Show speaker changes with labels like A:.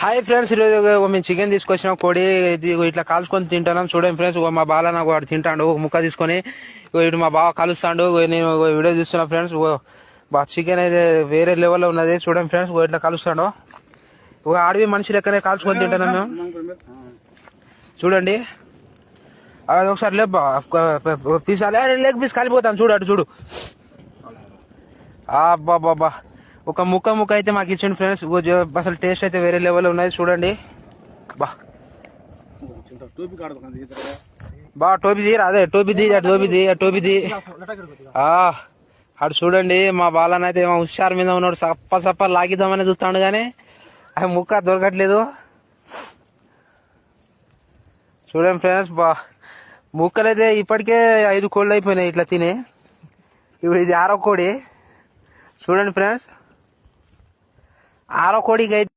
A: Hi friends, ఈరోజు మేము chicken తీసుకొచ్చినాం. కోడి ఇది ఇట్లా కాల్చుకొని తింటున్నాం. చూడండి ఫ్రెండ్స్, మా బాల నాకు వాడు తింటాడు ముక్క తీసుకొని. ఇటు మా బావ కలుస్తాడు. నేను వీడియో చూస్తున్నా ఫ్రెండ్స్. చికెన్ అయితే వేరే లెవెల్లో ఉన్నది. చూడండి ఫ్రెండ్స్, ఇట్లా కలుస్తాడు. ఒక అడవి మనిషి లెక్కనే కాల్చుకొని తింటున్నాం మేము. చూడండి, అది ఒకసారి లేబ్బా పీసాలి. Leg piece కలిపోతాను. చూడు అటు చూడు. బాబా ఒక ముక్క అయితే మాకు ఇచ్చిండు ఫ్రెండ్స్. అసలు టేస్ట్ అయితే వేరే లెవెల్ ఉన్నది. చూడండి టోపీ తీరా, అదే టోపీ తీ అటు చూడండి. మా బాలన్ అయితే మా హుషారు మీద ఉన్నాడు. సప్ప లాగిద్దామని చూస్తాడు కానీ అది ముక్క దొరకట్లేదు. చూడండి ఫ్రెండ్స్, ముక్కలు అయితే ఇప్పటికే 5 కోళ్ళు అయిపోయినాయి ఇట్లా తిని. ఇప్పుడు ఇది 6వ కోడి. చూడండి ఫ్రెండ్స్, 6వ కోడికి అయితే